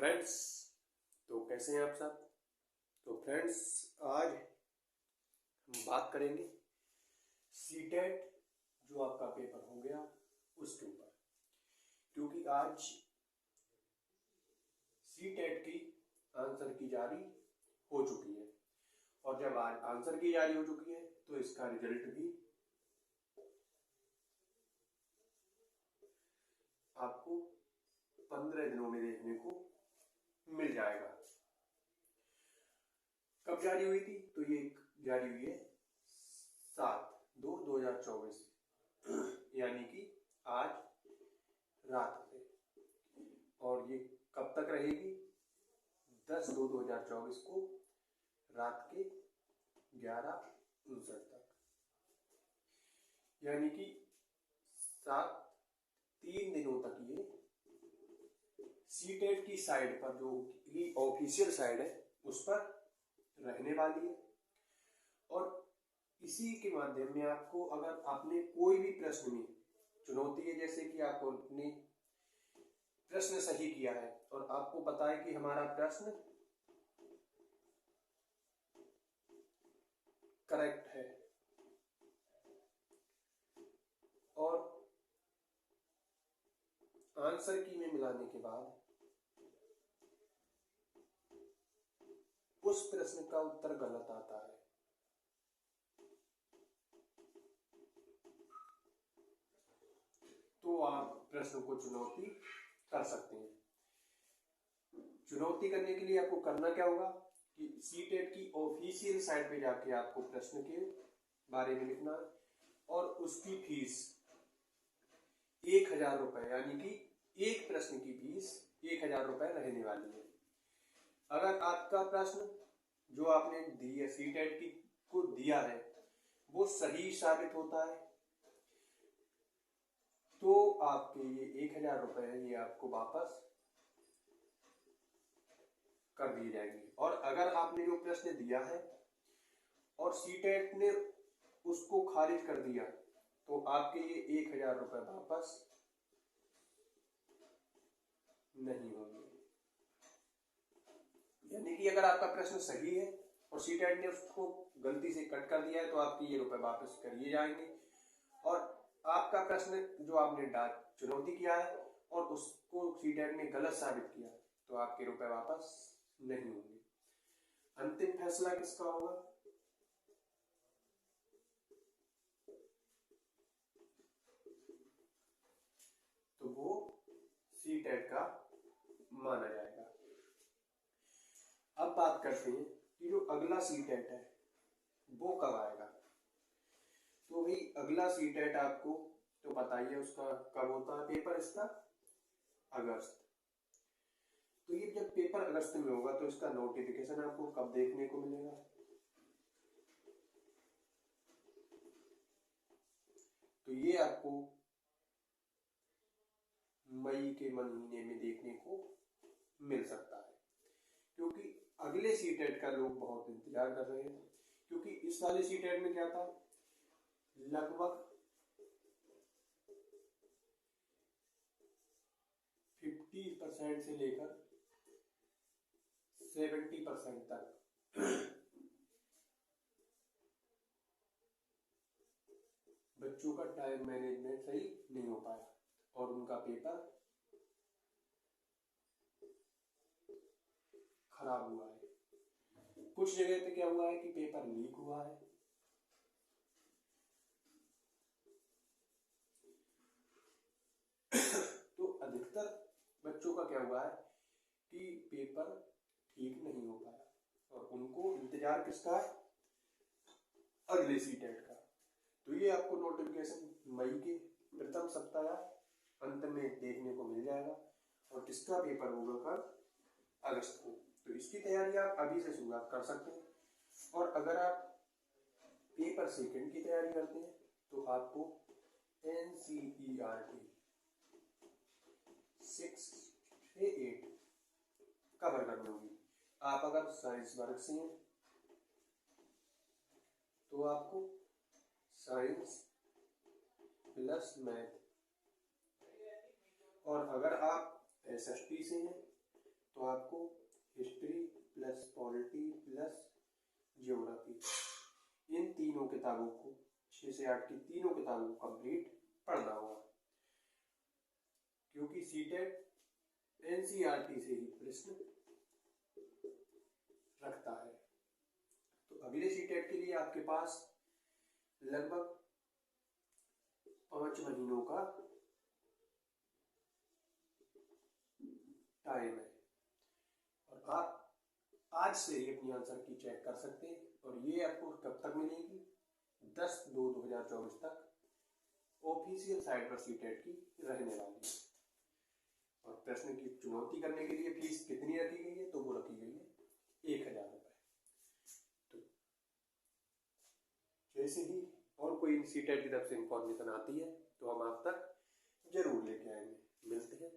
Friends, तो कैसे हैं आप सब। तो फ्रेंड्स, आज हम बात करेंगे सीटेट जो आपका पेपर हो गया उसके ऊपर, क्योंकि आज सीटेट की आंसर की जारी हो चुकी है। और जब आज आंसर की जारी हो चुकी है तो इसका रिजल्ट भी आपको 15 दिनों में देखने को मिल जाएगा। कब जारी हुई थी? तो ये जारी हुई है 7/2/2024, यानी कि आज रात से। और ये कब तक रहेगी? 10/2/2024 को रात के 11:59 तक, यानी कि 3 दिनों तक ये सीटेट की साइड पर, जो की ऑफिशियल साइड है, उस पर रहने वाली है। और इसी के माध्यम में आपको, अगर आपने कोई भी प्रश्न में चुनौती है, जैसे कि आपने प्रश्न सही किया है और आपको पता है कि हमारा प्रश्न करेक्ट है, और आंसर की में मिलाने के बाद उस प्रश्न का उत्तर गलत आता है, तो आप प्रश्न को चुनौती कर सकते हैं। चुनौती करने के लिए आपको करना क्या होगा कि सीटेट की ऑफिशियल साइट पे जाके आपको प्रश्न के बारे में लिखना है, और उसकी फीस 1000 रुपए, यानी कि एक प्रश्न की फीस 1000 रुपए रहने वाली है। अगर आपका प्रश्न जो आपने दिया सीटेट की को दिया है वो सही साबित होता है, तो आपके ये 1000 रुपए ये आपको वापस कर दिए जाएंगे। और अगर आपने जो प्रश्न दिया है और सीटेट ने उसको खारिज कर दिया, तो आपके ये 1000 रुपए वापस नहीं होंगे। यानी कि अगर आपका प्रश्न सही है और सीटेट ने उसको गलती से कट कर दिया है, तो आपके ये रुपए वापस करिए जाएंगे। और आपका प्रश्न जो आपने चुनौती किया है और उसको सीटेट ने गलत साबित किया, तो आपके रुपए वापस नहीं होंगे। अंतिम फैसला किसका होगा? तो वो सीटेट का माना जाएगा। अब बात करते हैं कि जो अगला सीटेट है वो कब आएगा। तो भाई अगला सीटेट आपको तो पता ही है उसका कब होता है पेपर, इसका अगस्त। तो ये जब पेपर अगस्त में होगा तो इसका नोटिफिकेशन आपको कब देखने को मिलेगा? तो ये आपको मई के महीने में देखने को मिल सकता है, क्योंकि अगले सीटेट का लोग बहुत इंतजार कर रहे हैं। क्योंकि इस वाले सीटेट में क्या था, लगभग 50% से लेकर 70% तक बच्चों का टाइम मैनेजमेंट सही नहीं हो पाया और उनका पेपर खराब हुआ है। कुछ जगह पे क्या हुआ है कि पेपर लीक हुआ है। तो अधिकतर बच्चों का क्या हुआ है कि पेपर ठीक नहीं हो पाया, और उनको इंतजार किसका है? अगले सीटेट का। तो ये आपको नोटिफिकेशन मई के प्रथम सप्ताह अंत में देखने को मिल जाएगा, और किसका पेपर होगा कल? अगस्त को। तो इसकी तैयारी आप अभी से शुरुआत कर सकते हैं। और अगर आप पेपर सेकंड की तैयारी करते हैं तो आपको NCERT 6 से 8 कवर करनी होगी। आप अगर साइंस वर्ग से हैं तो आपको साइंस प्लस मैथ, और अगर आप SST से हैं तो आपको history plus polity plus geography, इन तीनों किताबों को 6 से 8 की तीनों किताबों को कंप्लीट पढ़ना होगा, क्योंकि सीटेट एनसीईआरटी से ही प्रश्न रखता है। तो अगले सीटेट के लिए आपके पास लगभग 5 महीनों का टाइम है, और आप आज से ही अपनी आंसर की चेक कर सकते हैं। और ये आपको कब तक मिलेगी? 10/2/2024 तक ऑफिशियल साइट पर सीटेट की रहने वाली है। और प्रश्न की चुनौती करने के लिए फीस कितनी रखी गई है? तो वो रखी गई है 1000 रुपये। तो जैसे ही और कोई सीटेट की तरफ से इंफॉर्मेशन आती है तो हम आप तक जरूर लेके आएंगे। मिलते हैं।